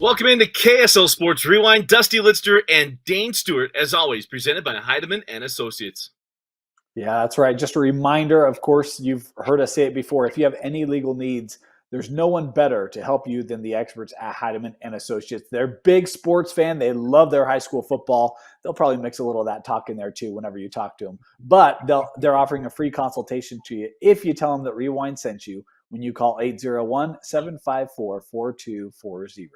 Welcome into KSL Sports Rewind. Dusty Litster and Dane Stewart, as always, presented by Heidemann and Associates. Yeah, that's right. Just a reminder, of course, you've heard us say it before. If you have any legal needs, there's no one better to help you than the experts at Heidemann and Associates. They're big sports fan. They love their high school football. They'll probably mix a little of that talk in there too whenever you talk to them. But they're offering a free consultation to you if you tell them that Rewind sent you when you call 801-754-4240.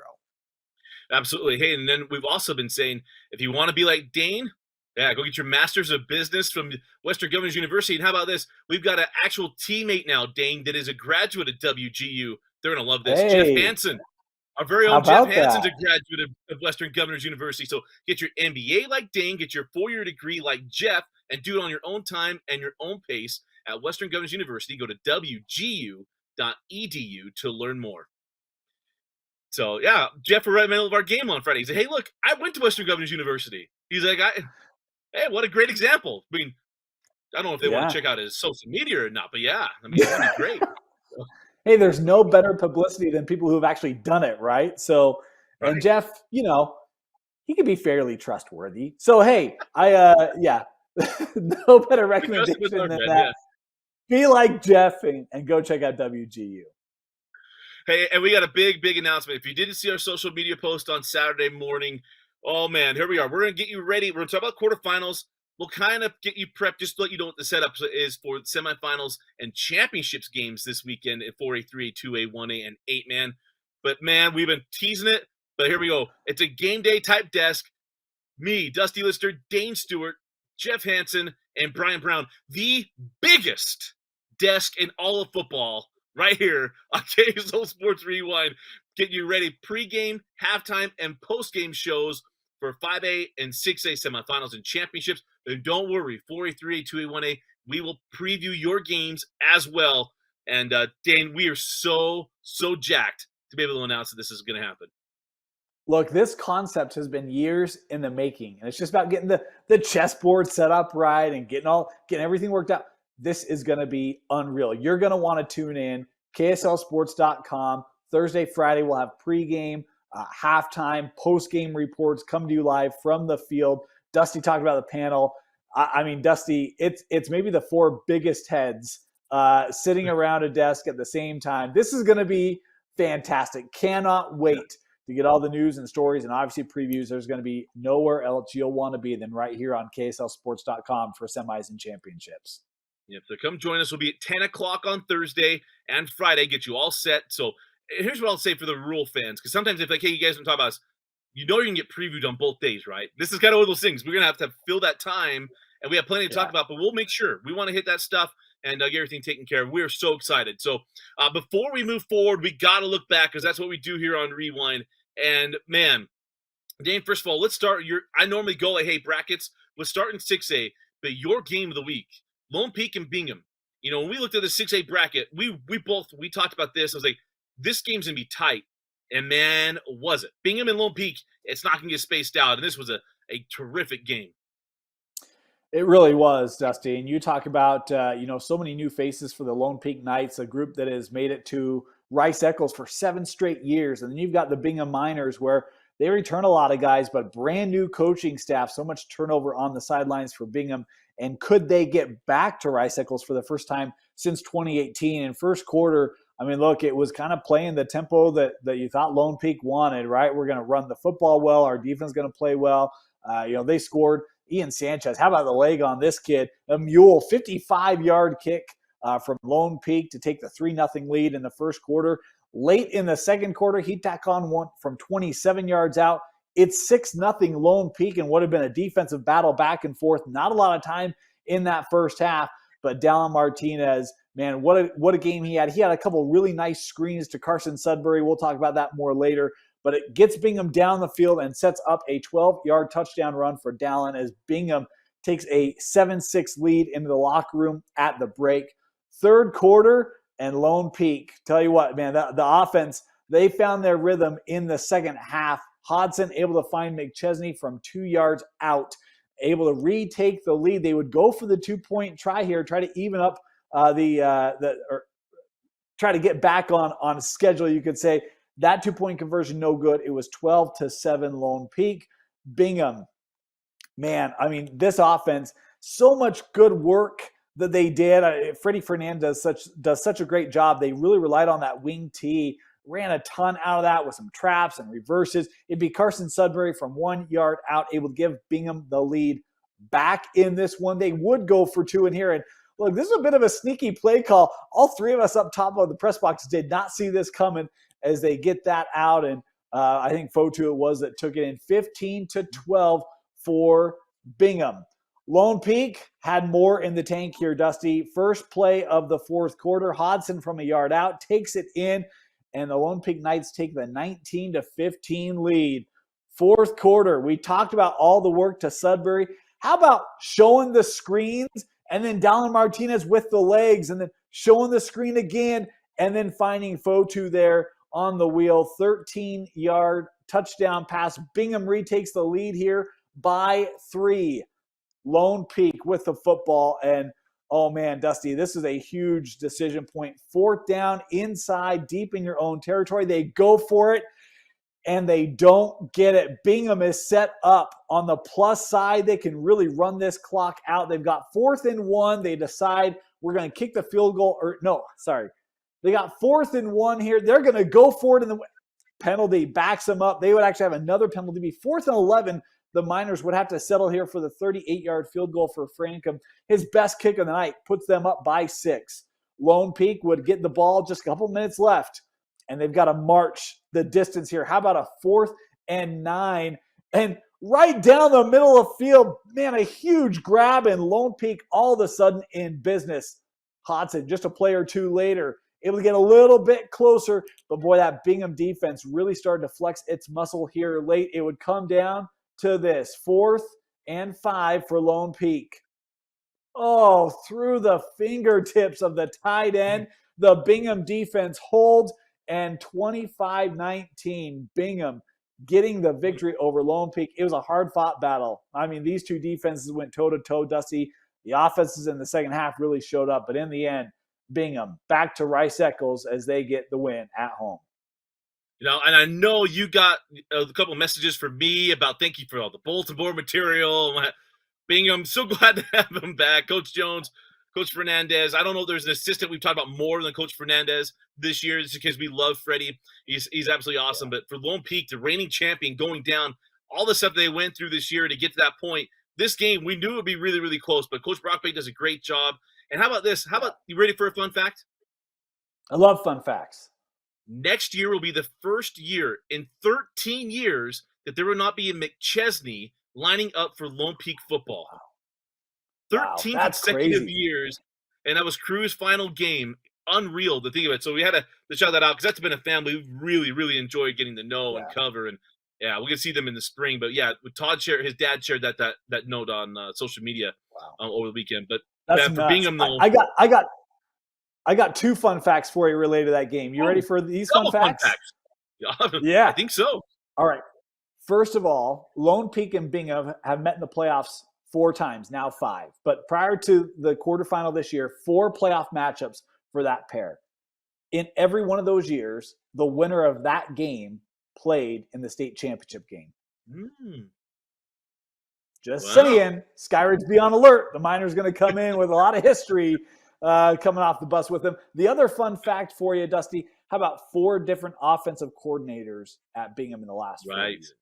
Absolutely. Hey, and then we've also been saying, if you want to be like Dane, go get your Master's of Business from Western Governors University. And how about this? We've got an actual teammate now, Dane, that is a graduate at WGU. They're going to love this. Hey, Jeff Hansen. Our very own Jeff Hansen's a graduate of Western Governors University. So get your MBA like Dane, get your 4-year degree like Jeff, and do it on your own time and your own pace at Western Governors University. Go to wgu.edu to learn more. So, yeah, Jeff, we're right in the middle of our game on Friday. He said, hey, look, I went to Western Governors University. He's like, hey, what a great example. I mean, I don't know if they want to check out his social media or not, but yeah, I mean, that'd be great. Hey, there's no better publicity than people who have actually done it, right? So, right. And Jeff, he can be fairly trustworthy. So, hey, no better recommendation than that. Yeah. Be like Jeff and go check out WGU. Hey, and we got a big announcement. If you didn't see our social media post on Saturday morning, oh, man, here we are. We're going to get you ready. We're going to talk about quarterfinals. We'll kind of get you prepped just to let you know what the setup is for the semifinals and championships games this weekend at 4A, 3A, 2A, 1A, and 8-man. But, man, we've been teasing it. But here we go. It's a game day type desk. Me, Dusty Lister, Dane Stewart, Jeff Hansen, and Brian Brown. The biggest desk in all of football right here on KSL Sports Rewind. Getting you ready pregame, halftime, and postgame shows for 5A and 6A semifinals and championships. And don't worry, 4A, 3A, 2A, 1A, we will preview your games as well. And, Dane, we are so jacked to be able to announce that this is going to happen. Look, this concept has been years in the making, and it's just about getting the chessboard set up right and getting everything worked out. This is going to be unreal. You're going to want to tune in. KSLSports.com. Thursday, Friday, we'll have pregame, halftime, postgame reports come to you live from the field. Dusty talked about the panel. I mean, Dusty, it's maybe the 4 biggest heads sitting around a desk at the same time. This is going to be fantastic. Cannot wait to get all the news and stories and obviously previews. There's going to be nowhere else you'll want to be than right here on KSLSports.com for semis and championships. Yep, so come join us. We'll be at 10 o'clock on Thursday and Friday, get you all set. So here's what I'll say for the rural fans, because sometimes if, like, hey, you guys don't talk about us, you know you're going to get previewed on both days, right? This is kind of one of those things. We're going to fill that time, and we have plenty to talk about, but we'll make sure. We want to hit that stuff and get everything taken care of. We're so excited. So before we move forward, we got to look back, because that's what we do here on Rewind. And, man, Dane, first of all, let's start. I normally go like, hey, brackets, let's start in 6A, but your game of the week, Lone Peak and Bingham. When we looked at the 6A bracket, we talked about this. I was like, this game's going to be tight. And, man, was it. Bingham and Lone Peak, it's not going to get spaced out. And this was a terrific game. It really was, Dusty. And you talk about, so many new faces for the Lone Peak Knights, a group that has made it to Rice Eccles for 7 straight years. And then you've got the Bingham Miners, where they return a lot of guys, but brand new coaching staff, so much turnover on the sidelines for Bingham. And could they get back to Rice Eccles for the first time since 2018? In first quarter, I mean, look, it was kind of playing the tempo that you thought Lone Peak wanted, right? We're going to run the football well. Our defense is going to play well. They scored. Ian Sanchez, how about the leg on this kid? A mule, 55-yard kick from Lone Peak to take the 3-0 lead in the first quarter. Late in the second quarter, he tacked on one from 27 yards out. It's 6-0 Lone Peak and would have been a defensive battle back and forth. Not a lot of time in that first half, but Dallin Martinez, man, what a game he had. He had a couple really nice screens to Carson Sudbury. We'll talk about that more later. But it gets Bingham down the field and sets up a 12-yard touchdown run for Dallin as Bingham takes a 7-6 lead into the locker room at the break. Third quarter, and Lone Peak, tell you what, man, the offense, they found their rhythm in the second half. Hodson able to find McChesney from 2 yards out, able to retake the lead. They would go for the 2-point try here, try to even up or try to get back on schedule, you could say. That 2-point conversion, no good. It was 12-7 Lone Peak. Bingham, man, I mean, this offense, so much good work that they did. Freddie Fernandez does such a great job. They really relied on that wing tee, ran a ton out of that with some traps and reverses. It'd be Carson Sudbury from 1 yard out, able to give Bingham the lead back in this one. They would go for two in here. And look, this is a bit of a sneaky play call. All three of us up top of the press box did not see this coming as they get that out. And I think Fotu it was that took it in 15-12 for Bingham. Lone Peak had more in the tank here, Dusty. First play of the fourth quarter, Hodson from a yard out takes it in, and the Lone Peak Knights take the 19-15 lead. Fourth quarter, we talked about all the work to Sudbury. How about showing the screens and then Dallin Martinez with the legs and then showing the screen again and then finding Fotu there on the wheel. 13-yard touchdown pass. Bingham retakes the lead here by 3. Lone Peak with the football. And, oh, man, Dusty, this is a huge decision point. Fourth down, inside, deep in your own territory. They go for it, and they don't get it. Bingham is set up on the plus side. They can really run this clock out. They've got 4th and 1. They decide we're going to kick the field goal. They got 4th and 1 here. They're going to go for it, and the penalty backs them up. They would actually have another penalty. Be 4th and 11. The Miners would have to settle here for the 38-yard field goal for Frankham. His best kick of the night puts them up by 6. Lone Peak would get the ball, just a couple minutes left, and they've got to march the distance here. How about a 4th and 9? And right down the middle of the field, man, a huge grab, and Lone Peak all of a sudden in business. Hodson, just a play or two later, able to get a little bit closer, but boy, that Bingham defense really started to flex its muscle here late. It would come down to this 4th and 5 for Lone Peak. Oh, through the fingertips of the tight end, the Bingham defense holds, and 25-19, Bingham getting the victory over Lone Peak. It was a hard-fought battle. I mean, these two defenses went toe-to-toe, Dusty. The offenses in the second half really showed up, but in the end, Bingham back to Rice Eccles as they get the win at home. And I know you got a couple of messages from me about thank you for all the bulletin board material. Bingham, so glad to have him back. Coach Jones, Coach Fernandez. I don't know if there's an assistant we've talked about more than Coach Fernandez this year, just because we love Freddie. He's absolutely awesome. But for Lone Peak, the reigning champion, going down, all the stuff they went through this year to get to that point, this game, we knew it would be really, really close. But Coach Brockbank does a great job. And how about this? How about, you ready for a fun fact? I love fun facts. Next year will be the first year in 13 years that there will not be a McChesney lining up for Lone Peak football. 13 consecutive years, and that was Crew's final game. Unreal to think of it. So we had to shout that out because that's been a family we really, really enjoyed getting to know and cover. And yeah, we're gonna see them in the spring. But yeah, Todd his dad shared that note on social media over the weekend. But that's for Bingham, though, I got 2 fun facts for you related to that game. You ready for these fun facts? Yeah, I think so. All right. First of all, Lone Peak and Bingham have met in the playoffs 4 times, now 5. But prior to the quarterfinal this year, 4 playoff matchups for that pair. In every one of those years, the winner of that game played in the state championship game. Just saying, Skyridge be on alert. The Miners going to come in with a lot of history coming off the bus with them. The other fun fact for you, Dusty, how about 4 different offensive coordinators at Bingham in the last 4 years?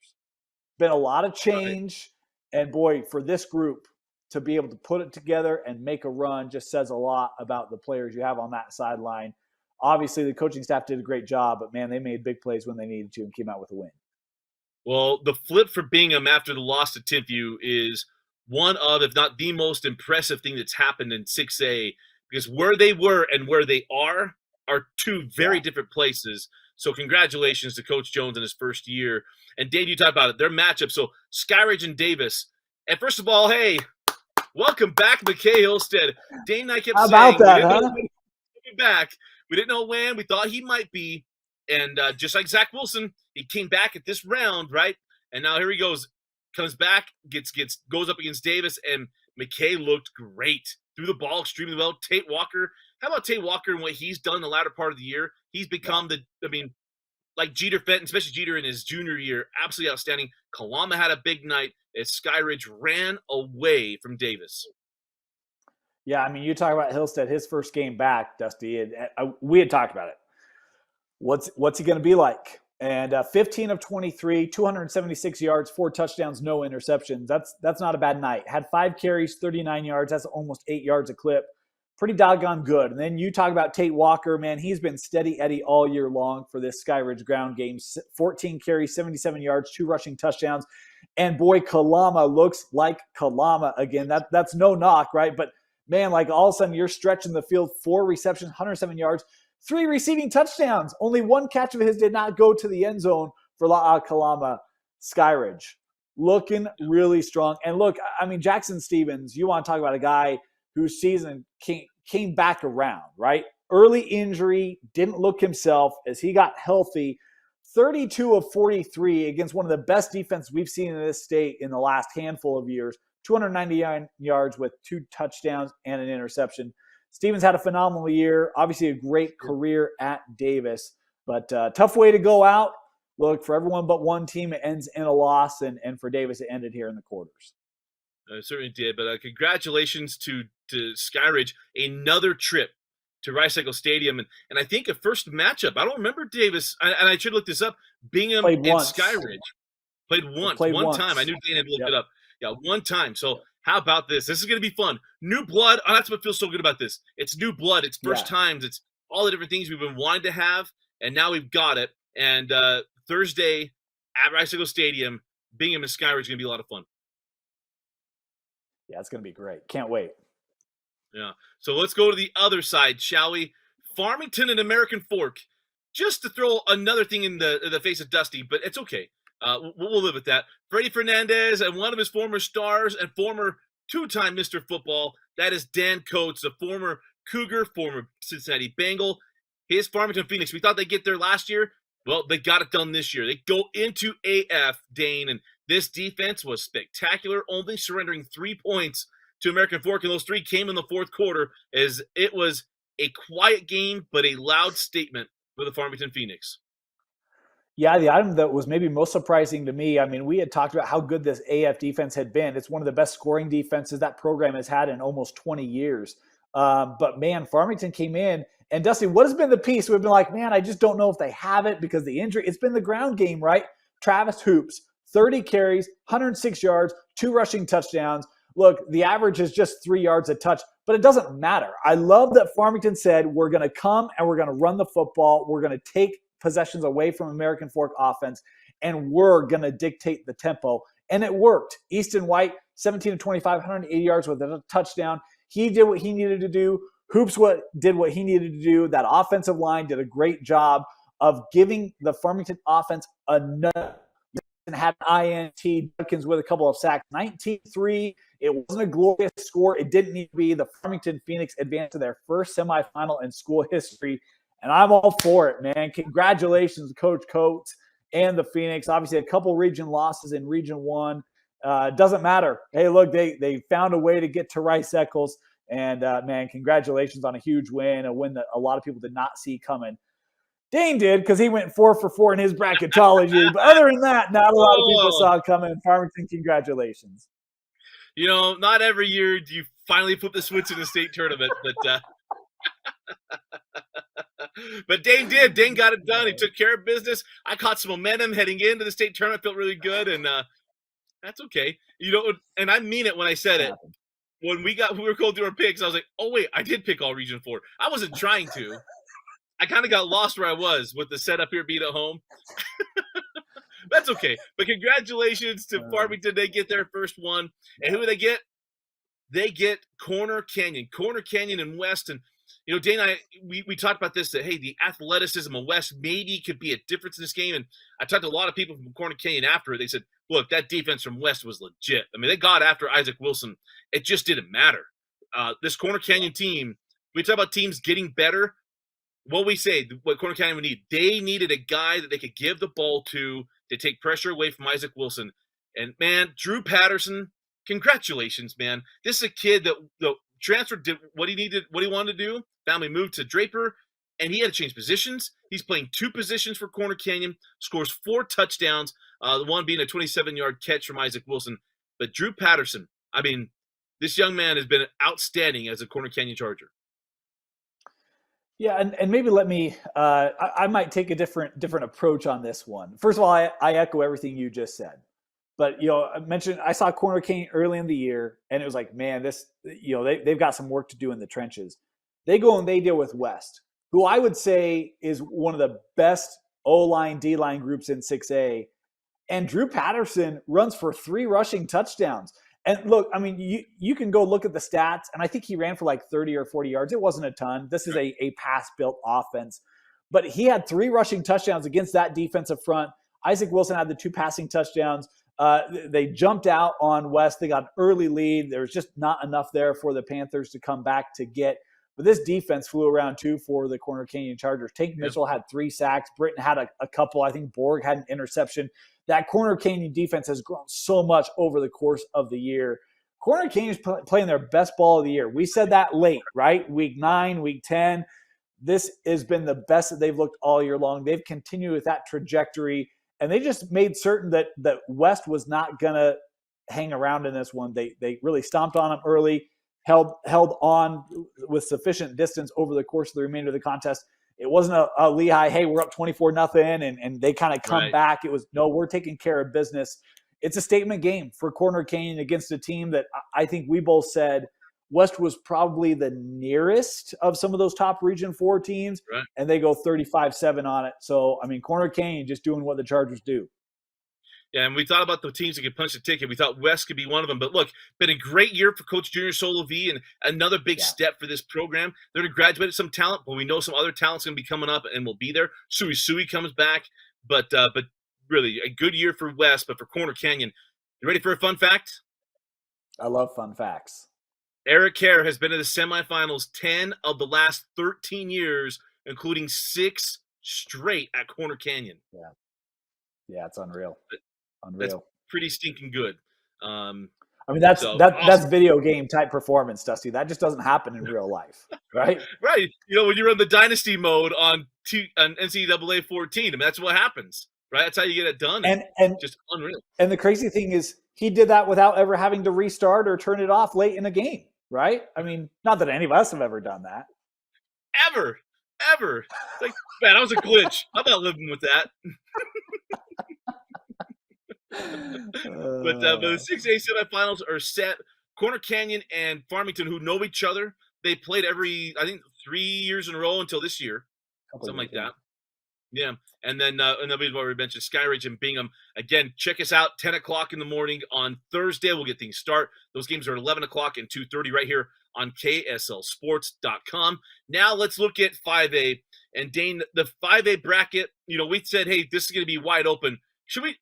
Been a lot of change. And boy, for this group to be able to put it together and make a run just says a lot about the players you have on that sideline. Obviously, the coaching staff did a great job, but man, they made big plays when they needed to and came out with a win. Well, the flip for Bingham after the loss to Timpview is one of, if not the most impressive thing that's happened in 6A, because where they were and where they are 2 very different places. So congratulations to Coach Jones in his first year. And Dave, you talked about it, their matchup. So Skyridge and Davis. And first of all, hey, welcome back, McKay Hillstead. Dane and I kept saying, about that, huh? Back. We didn't know when. We thought he might be. And just like Zach Wilson, he came back at this round, right? And now here he goes. Comes back, goes up against Davis, and McKay looked great. Threw the ball extremely well. Tate Walker. How about Tate Walker and what he's done in the latter part of the year? He's become like Jeter Fenton, especially Jeter in his junior year, absolutely outstanding. Kalama had a big night as Skyridge ran away from Davis. Yeah, I mean, you talk about Hillstead, his first game back, Dusty, and we had talked about it. What's he going to be like? And 15 of 23, 276 yards, 4 touchdowns, no interceptions. That's not a bad night. Had 5 carries, 39 yards. That's almost 8 yards a clip. Pretty doggone good. And then you talk about Tate Walker, man. He's been steady Eddie all year long for this Skyridge ground game. 14 carries, 77 yards, 2 rushing touchdowns. And boy, Kalama looks like Kalama again. That's no knock, right? But man, like all of a sudden you're stretching the field, 4 receptions, 107 yards, 3 receiving touchdowns. Only 1 catch of his did not go to the end zone for La'a Kalama. Skyridge looking really strong. And look, I mean, Jackson Stevens, you want to talk about a guy whose season came back around, right? Early injury, didn't look himself as he got healthy. 32 of 43 against one of the best defenses we've seen in this state in the last handful of years. 299 yards with 2 touchdowns and an interception. Stevens had a phenomenal year. Obviously, a great career at Davis, but tough way to go out. Look, for everyone but one team, it ends in a loss, and for Davis, it ended here in the quarters. Certainly did, but congratulations to Skyridge. Another trip to Rice Eccles Stadium, and I think a first matchup. I don't remember Davis, and I should look this up. Bingham and Skyridge played once, one time. I knew Dan had looked it up. Yeah, one time. So how about this? This is going to be fun. New blood. Oh, that's what feels so good about this. It's new blood. It's first times. It's all the different things we've been wanting to have, and now we've got it. And Thursday at Rice Eccles Stadium, Bingham and Skyridge is going to be a lot of fun. Yeah, it's going to be great. Can't wait. Yeah. So let's go to the other side, shall we? Farmington and American Fork. Just to throw another thing in the face of Dusty, but it's okay. We'll live with that. Freddie Fernandez and one of his former stars and former 2-time Mr. Football, that is Dan Coates, a former Cougar, former Cincinnati Bengal. His Farmington Phoenix, we thought they'd get there last year. Well, they got it done this year. They go into AF, Dane, and this defense was spectacular, only surrendering 3 points to American Fork, and those 3 came in the fourth quarter as it was a quiet game but a loud statement for the Farmington Phoenix. Yeah, the item that was maybe most surprising to me, I mean, we had talked about how good this AF defense had been. It's one of the best scoring defenses that program has had in almost 20 years. But, man, Farmington came in. And, Dusty, what has been the piece? We've been like, man, I just don't know if they have it because the injury. It's been the ground game, right? Travis Hoops, 30 carries, 106 yards, 2 rushing touchdowns. Look, the average is just 3 yards a touch, but it doesn't matter. I love that Farmington said, we're going to come and we're going to run the football. We're going to take possessions away from American Fork offense, and we're going to dictate the tempo. And it worked. Easton White, 17 of 25, 180 yards with a touchdown. He did what he needed to do. Hoops did what he needed to do. That offensive line did a great job of giving the Farmington offense enough. And had INT, Judkins with a couple of sacks, 19-3. It wasn't a glorious score. It didn't need to be. The Farmington Phoenix advanced to their first semifinal in school history, and I'm all for it, man. Congratulations, Coach Coates and the Phoenix. Obviously, a couple region losses in Region 1. Doesn't matter. Hey, look, they found a way to get to Rice Eccles, and, man, congratulations on a huge win, a win that a lot of people did not see coming. Dane did because he went 4 for 4 in his bracketology. But other than that, not a lot of people saw it coming. Farmington, congratulations. You know, not every year do you finally flip the switch in the state tournament, but Dane did. Dane got it done. He took care of business. I caught some momentum heading into the state tournament. Felt really good, and that's okay. You know, and I mean it when I said it. When we were going through our picks, I was like, oh, wait, I did pick all Region 4. I wasn't trying to. I kind of got lost where I was with the setup here being at home. That's okay. But congratulations to Farmington. They get their first one. And who do they get? They get Corner Canyon. Corner Canyon and West. And, you know, Dane and I, we talked about this, that, hey, the athleticism of West maybe could be a difference in this game. And I talked to a lot of people from Corner Canyon after it. They said, look, that defense from West was legit. I mean, they got after Isaac Wilson. It just didn't matter. This Corner Canyon team, we talk about teams getting better. What we say, what Corner Canyon would need, they needed a guy that they could give the ball to take pressure away from Isaac Wilson. And, man, Drew Patterson, congratulations, man. This is a kid that transferred, did what he needed, what he wanted to do. Family moved to Draper. and he had to change positions. He's playing 2 positions for Corner Canyon, scores 4 touchdowns, the one being a 27-yard catch from Isaac Wilson. But Drew Patterson, I mean, this young man has been outstanding as a Corner Canyon Charger. Yeah, and maybe let me. I might take a different approach on this one. First of all, I echo everything you just said. But I mentioned I saw Corner Canyon early in the year, and it was like, man, this they've got some work to do in the trenches. They go and they deal with West, who I would say is one of the best O-line, D-line groups in 6A. And Drew Patterson runs for 3 rushing touchdowns. And look, I mean, you can go look at the stats, and I think he ran for like 30 or 40 yards. It wasn't a ton. This is a pass-built offense. But he had 3 rushing touchdowns against that defensive front. Isaac Wilson had the 2 passing touchdowns. They jumped out on West. They got an early lead. There was just not enough there for the Panthers to come back to get. But this defense flew around too for the Corner Canyon Chargers. Tank Mitchell had 3 sacks. Britton had a couple. I think Borg had an interception. That Corner Canyon defense has grown so much over the course of the year. Corner Canyon's playing their best ball of the year. We said that late, right? Week 9, week 10. This has been the best that they've looked all year long. They've continued with that trajectory, and they just made certain that West was not going to hang around in this one. They really stomped on them early, held on with sufficient distance over the course of the remainder of the contest. It wasn't a Lehi, hey, we're up 24-0, and they kind of come back. It was, no, we're taking care of business. It's a statement game for Corner Canyon against a team that I think we both said West was probably the nearest of some of those top Region 4 teams, and they go 35-7 on it. So, I mean, Corner Canyon just doing what the Chargers do. Yeah, and we thought about the teams that could punch the ticket. We thought West could be one of them. But look, been a great year for Coach Junior Solo V, and another big step for this program. They're going to graduate some talent, but we know some other talent's going to be coming up and will be there. Sui comes back, but really a good year for West. But for Corner Canyon, you ready for a fun fact? I love fun facts. Eric Kerr has been in the semifinals 10 of the last 13 years, including 6 straight at Corner Canyon. Yeah, it's unreal. That's pretty stinking good. I mean, that's awesome. Video game type performance, Dusty. That just doesn't happen in real life, right? Right. When you run the dynasty mode on NCAA 14, I mean, that's what happens, right? That's how you get it done. And just unreal. And the crazy thing is, he did that without ever having to restart or turn it off late in a game, right? I mean, not that any of us have ever done that. Ever. Like, man, that was a glitch. How about living with that? But the 6A semifinals are set. Corner Canyon and Farmington, who know each other, they played every, I think, 3 years in a row until this year, something like that. Yeah, and then we mentioned Skyridge and Bingham. Again, check us out 10 o'clock in the morning on Thursday. We'll get things started. Those games are at 11 o'clock and 2:30 right here on KSLSports.com. Now let's look at 5A. And Dane, the 5A bracket, we said, hey, this is going to be wide open. Should we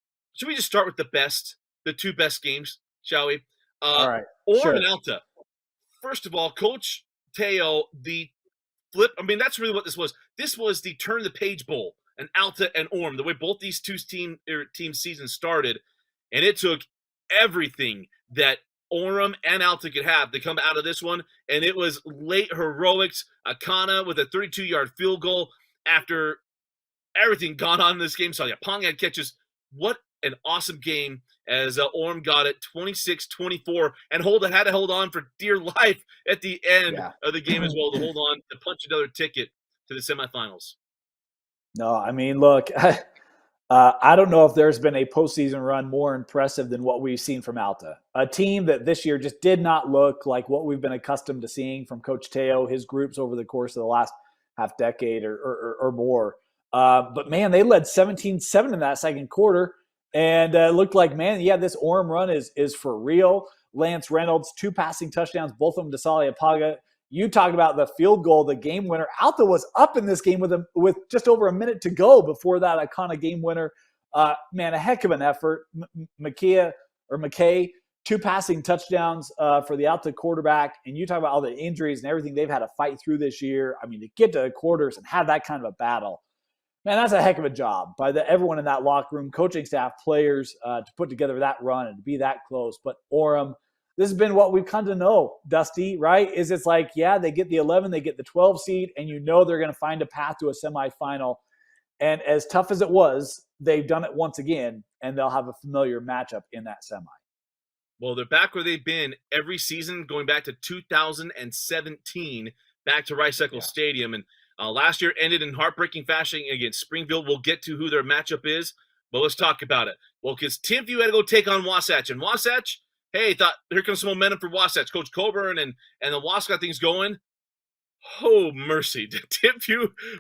just start with the 2 best games, shall we? All right. Orem and Alta. First of all, Coach Teo, the flip. I mean, that's really what this was. This was the Turn the Page Bowl, and Alta and Orem, the way both these two team seasons started, and it took everything that Orem and Alta could have to come out of this one, and it was late heroics. Akana with a 32-yard field goal after everything gone on in this game. So Pong had catches. What an awesome game as Orem got it 26-24 and had to hold on for dear life at the end of the game as well to hold on to punch another ticket to the semifinals. No, I mean, look, I don't know if there's been a postseason run more impressive than what we've seen from Alta, a team that this year just did not look like what we've been accustomed to seeing from Coach Teo, his groups over the course of the last half decade or more. But, man, they led 17-7 in that second quarter. And it looked like, man, this Orem run is for real. Lance Reynolds, 2 passing touchdowns, both of them to Sali Apaga. You talked about the field goal, the game winner. Alta was up in this game with just over a minute to go before that Akana game winner. Man, a heck of an effort. McKay, 2 passing touchdowns for the Alta quarterback. And you talk about all the injuries and everything they've had to fight through this year. I mean, to get to the quarters and have that kind of a battle. Man, that's a heck of a job by everyone in that locker room, coaching staff, players, to put together that run and to be that close. But Orem, this has been what we've come to know, Dusty, right? Is it's like, yeah, they get the 11, they get the 12 seed, and you know they're going to find a path to a semifinal. And as tough as it was, they've done it once again, and they'll have a familiar matchup in that semi. Well, they're back where they've been every season, going back to 2017, back to Rice Eccles Stadium. And last year ended in heartbreaking fashion against Springfield. We'll get to who their matchup is, but let's talk about it. Well, because Timpview had to go take on Wasatch. And Wasatch, hey, thought here comes some momentum for Wasatch. Coach Coburn and the Wasp got things going. Oh, mercy.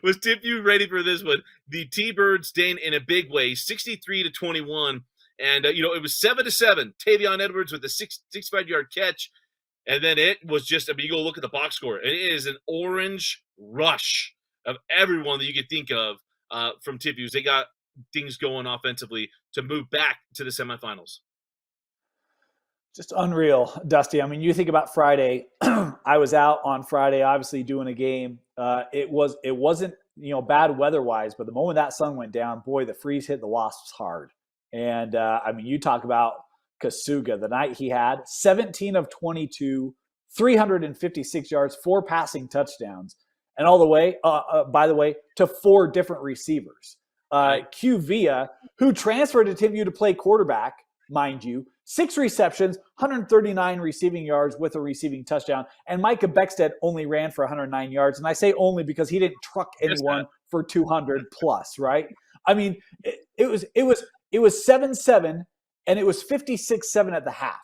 Was Timpview ready for this one? The T-Birds staying in a big way, 63-21. And, it was 7-7. Tavion Edwards with a 65-yard catch. And then it was just, you go look at the box score. It is an orange rush of everyone that you could think of from Timpview. They got things going offensively to move back to the semifinals. Just unreal, Dusty. I mean, you think about Friday. I was out on Friday, obviously doing a game. It wasn't bad weather-wise, but the moment that sun went down, boy, the freeze hit the Wasps hard. And you talk about Kasuga, the night he had 17 of 22, 356 yards, 4 passing touchdowns, and all the way, by the way, to 4 different receivers. Q Via, who transferred to Timpview to play quarterback, mind you, 6 receptions, 139 receiving yards with a receiving touchdown. And Micah Beckstead only ran for 109 yards. And I say only because he didn't truck anyone for 200 plus, right? I mean, it was 7-7 and it was 56-7 at the half.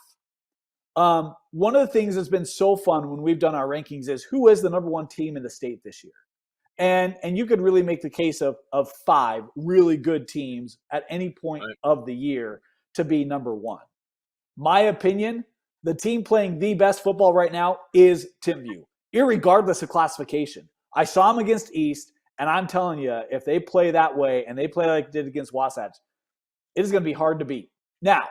One of the things that's been so fun when we've done our rankings is who is the number 1 team in the state this year? And you could really make the case of 5 really good teams at any point of the year to be number 1. My opinion, the team playing the best football right now is Timpview, irregardless of classification. I saw them against East, and I'm telling you, if they play that way and they play like they did against Wasatch, it is going to be hard to beat. Now,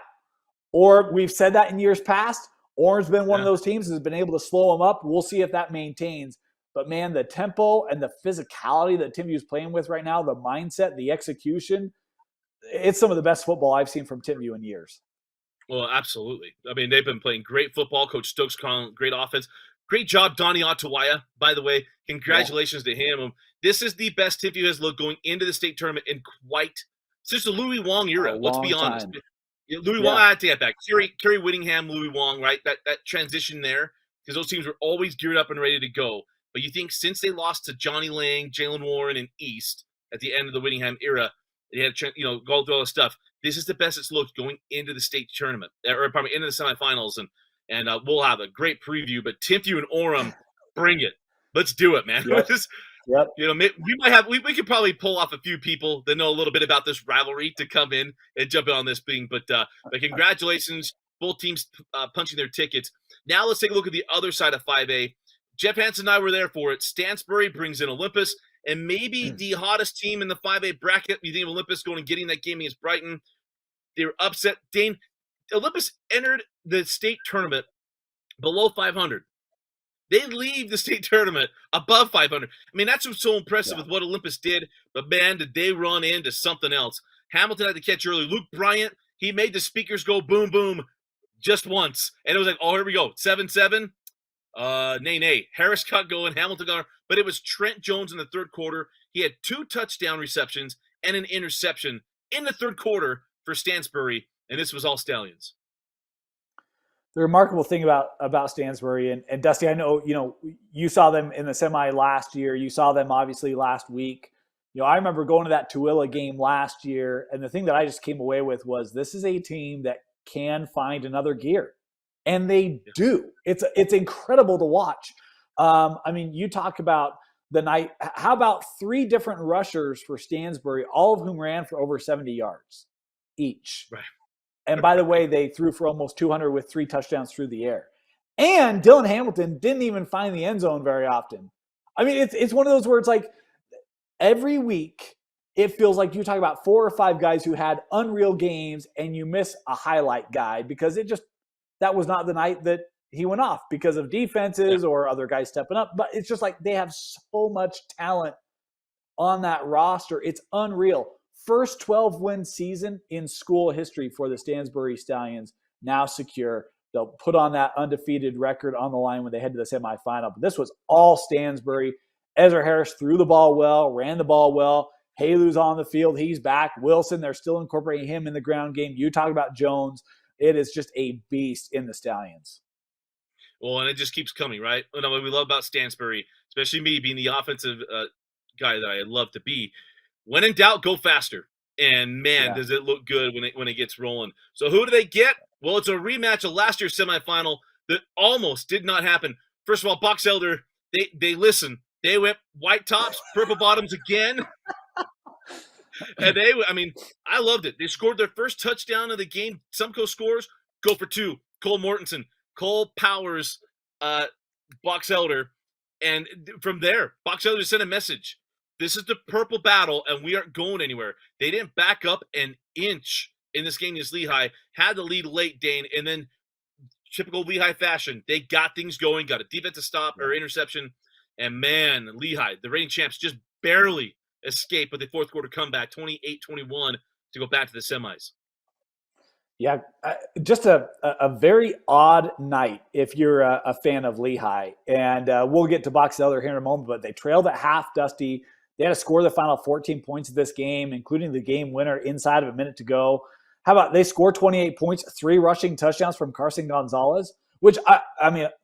or we've said that in years past, Orem's been one of those teams that has been able to slow them up. We'll see if that maintains. But, man, the tempo and the physicality that Timpview is playing with right now, the mindset, the execution, it's some of the best football I've seen from Timpview in years. Well, absolutely. I mean, they've been playing great football. Coach Stokes calling great offense. Great job, Donnie Otawaya, by the way. Congratulations to him. This is the best Timpview has looked going into the state tournament in since the Louis Wong era. Let's be honest. Louis Wong, I had to get back. Kerry Whittingham, Louis Wong, right? That transition there, because those teams were always geared up and ready to go. But you think since they lost to Johnny Lang, Jalen Warren, and East at the end of the Whittingham era, they had go through all this stuff. This is the best it's looked going into the state tournament, or probably into the semifinals, and we'll have a great preview. But Timpview and Orem, bring it. Let's do it, man. Yep. We could probably pull off a few people that know a little bit about this rivalry to come in and jump in on this thing. But congratulations, both teams punching their tickets. Now let's take a look at the other side of 5A. Jeff Hansen and I were there for it. Stansbury brings in Olympus. And maybe the hottest team in the 5A bracket. You think of Olympus going and getting that game against Brighton. They were upset. Dane, Olympus entered the state tournament below 500. They leave the state tournament above 500. I mean, that's what's so impressive with what Olympus did. But, man, did they run into something else. Hamilton had to catch early. Luke Bryant, he made the speakers go boom, boom just once. And it was like, oh, here we go, 7-7. Nay. Harris got going, Hamilton got, but it was Trent Jones in the third quarter. He had 2 touchdown receptions and an interception in the third quarter for Stansbury, and this was all Stallions. The remarkable thing about Stansbury and Dusty, I know you saw them in the semi last year. You saw them obviously last week. I remember going to that Tooele game last year, and the thing that I just came away with was this is a team that can find another gear. And they do. It's incredible to watch. You talk about the night. How about 3 different rushers for Stansbury, all of whom ran for over 70 yards each. Right. And by the way, they threw for almost 200 with 3 touchdowns through the air. And Dylan Hamilton didn't even find the end zone very often. I mean, it's one of those where it's like every week it feels like you talk about 4 or 5 guys who had unreal games and you miss a highlight guy because that was not the night that he went off because of defenses or other guys stepping up. But it's just like they have so much talent on that roster. It's unreal. First 12-win season in school history for the Stansbury Stallions, now secure. They'll put on that undefeated record on the line when they head to the semifinal. But this was all Stansbury. Ezra Harris threw the ball well, ran the ball well. Halu's on the field. He's back. Wilson, they're still incorporating him in the ground game. You talk about Jones. It is just a beast in the Stallions. Well, and it just keeps coming, right? And what we love about Stansbury, especially me being the offensive guy that I love to be, when in doubt, go faster. And man, does it look good when it gets rolling. So who do they get? Well, it's a rematch of last year's semifinal that almost did not happen. First of all, Box Elder, they listen. They went white tops, purple bottoms again. And I loved it. They scored their first touchdown of the game. Sumco scores, go for two. Cole Mortensen, Cole Powers, Box Elder. And from there, Box Elder sent a message. This is the purple battle, and we aren't going anywhere. They didn't back up an inch in this game against Lehi. Had the lead late, Dane, and then typical Lehi fashion, they got things going, got a defensive stop or interception, and man, Lehi, the reigning champs, just barely escaped with a fourth quarter comeback, 28-21, to go back to the semis. Yeah, just a very odd night if you're a fan of Lehi. And we'll get to Box Elder here in a moment, but they trailed at half, Dusty. They had to score the final 14 points of this game, including the game winner inside of a minute to go. How about they score 28 points, 3 rushing touchdowns from Carson Gonzalez, which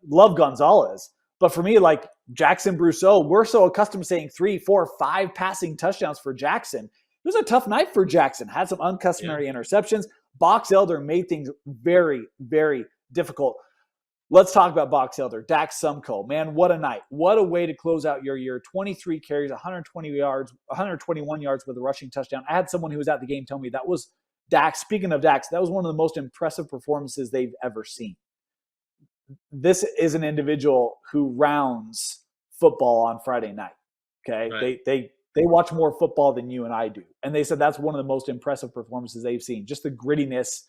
love Gonzalez. But for me, like Jackson Brousseau, we're so accustomed to saying 3, 4, 5 passing touchdowns for Jackson. It was a tough night for Jackson. Had some uncustomary interceptions. Box Elder made things very, very difficult. Let's talk about Box Elder. Dax Sumco. Man, what a night. What a way to close out your year. 23 carries, 121 yards with a rushing touchdown. I had someone who was at the game tell me that was Dax. Speaking of Dax, that was one of the most impressive performances they've ever seen. This is an individual who rounds football on Friday night. Okay. Right. They watch more football than you and I do. And they said that's one of the most impressive performances they've seen. Just the grittiness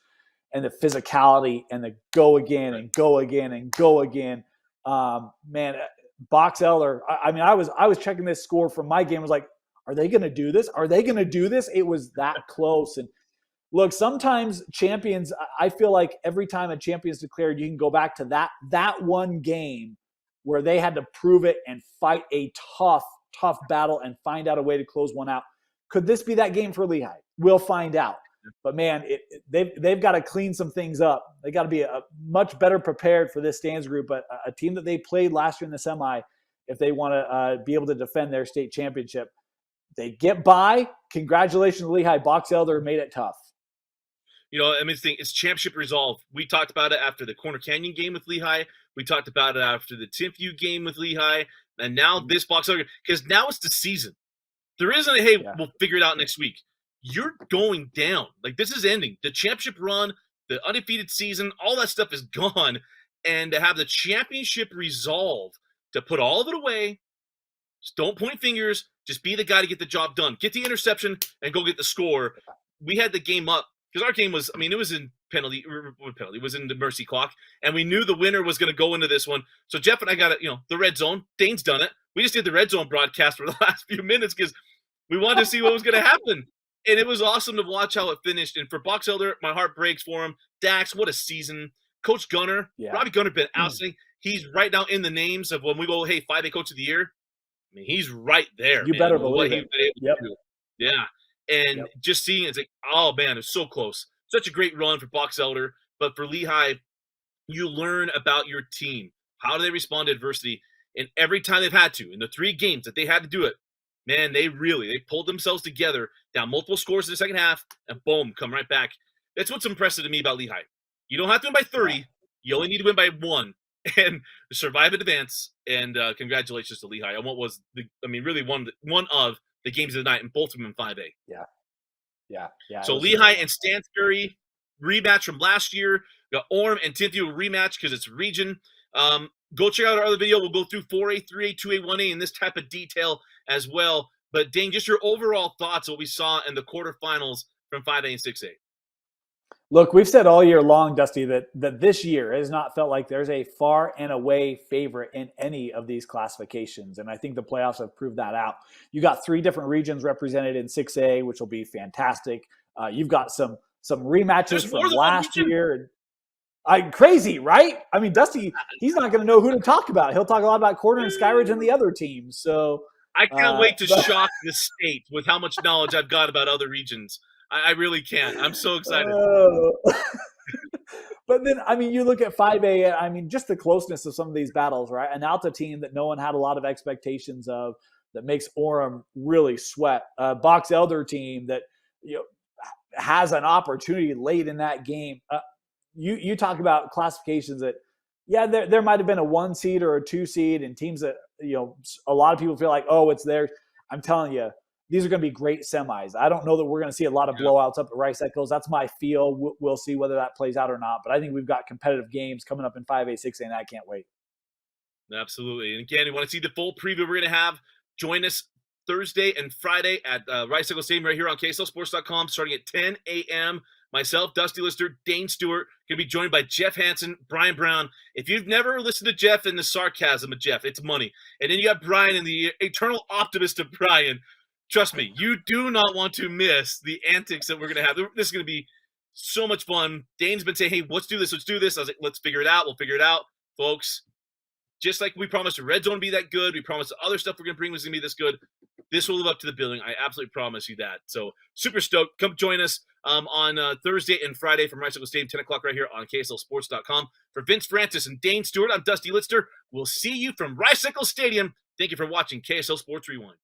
and the physicality and the go again and go again and go again. Man, Box Elder, I was checking this score from my game. I was like, are they going to do this? Are they going to do this? It was that close. And look, sometimes champions, I feel like every time a champion is declared, you can go back to that one game where they had to prove it and fight a tough battle and find out a way to close one out. Could this be that game for Lehi? We'll find out. But man, they've got to clean some things up. They got to be a much better prepared for this Stans group, but a team that they played last year in the semi, if they want to be able to defend their state championship, they get by. Congratulations to Lehi. Box Elder made it tough. It's championship resolve. We talked about it after the Corner Canyon game with Lehi. We talked about it after the Timpview game with Lehi. And now this Box Elder, because now it's the season. There isn't we'll figure it out next week. You're going down. Like, this is ending. The championship run, the undefeated season, all that stuff is gone. And to have the championship resolve, to put all of it away, just don't point fingers, just be the guy to get the job done. Get the interception and go get the score. We had the game up, because our game was, it was in penalty. It was in the mercy clock, and we knew the winner was going to go into this one. So Jeff and I got it, the red zone. Dane's done it. We just did the red zone broadcast for the last few minutes because we wanted to see what was going to happen. And it was awesome to watch how it finished. And for Box Elder, my heart breaks for him. Dax, what a season. Coach Gunner, Robbie Gunner been outstanding. He's right now in the names of when we go, hey, 5A Coach of the Year. He's right there. You better believe it. Yep. Yeah. And just seeing it's like, oh, man, it's so close. Such a great run for Box Elder. But for Lehi, you learn about your team. How do they respond to adversity? And every time they've had to, in the 3 games that they had to do it, man, they pulled themselves together, down multiple scores in the second half, and boom, come right back. That's what's impressive to me about Lehi. You don't have to win by 30. You only need to win by 1 and survive in advance. And congratulations to Lehi on what was, really one of the games of the night, and both of them in 5A. Yeah. So Lehi and Stansbury rematch from last year. We got Orem and Timpview rematch because it's region. Go check out our other video. We'll go through 4A, 3A, 2A, 1A in this type of detail as well. But Dane, just your overall thoughts on what we saw in the quarterfinals from 5A and 6A. Look, we've said all year long, Dusty, that this year has not felt like there's a far and away favorite in any of these classifications. And I think the playoffs have proved that out. You got 3 different regions represented in 6A, which will be fantastic. You've got some rematches from last year. Crazy, right? I mean, Dusty, he's not going to know who to talk about. He'll talk a lot about Quarter and Skyridge and the other teams. So, I can't wait to shock the state with how much knowledge I've got about other regions. I really can't. I'm so excited. But then, I mean, you look at 5A, I mean, just the closeness of some of these battles, right? An Alta team that no one had a lot of expectations of that makes Orem really sweat. A Box Elder team that, you know, has an opportunity late in that game. You talk about classifications that, yeah, there might have been a 1 seed or a 2 seed, and teams that, you know, a lot of people feel like, oh, it's theirs. I'm telling you, these are going to be great semis. I don't know that we're going to see a lot of blowouts up at Rice Eccles. That's my feel. We'll see whether that plays out or not. But I think we've got competitive games coming up in 5A, 6A, and I can't wait. Absolutely. And again, you want to see the full preview we're going to have, join us Thursday and Friday at Rice Eccles Stadium right here on KSLSports.com starting at 10 a.m. Myself, Dusty Lister, Dane Stewart, going to be joined by Jeff Hansen, Brian Brown. If you've never listened to Jeff and the sarcasm of Jeff, it's money. And then you got Brian and the eternal optimist of Brian. Trust me, you do not want to miss the antics that we're going to have. This is going to be so much fun. Dane's been saying, hey, let's do this. I was like, let's figure it out. We'll figure it out. Folks, just like we promised the Red Zone to be that good, we promised the other stuff we're going to bring was going to be this good. This will live up to the billing. I absolutely promise you that. So super stoked. Come join us on Thursday and Friday from Rice Eccles Stadium, 10 o'clock right here on KSLSports.com. For Vince Francis and Dane Stewart, I'm Dusty Litster. We'll see you from Rice Eccles Stadium. Thank you for watching KSL Sports Rewind.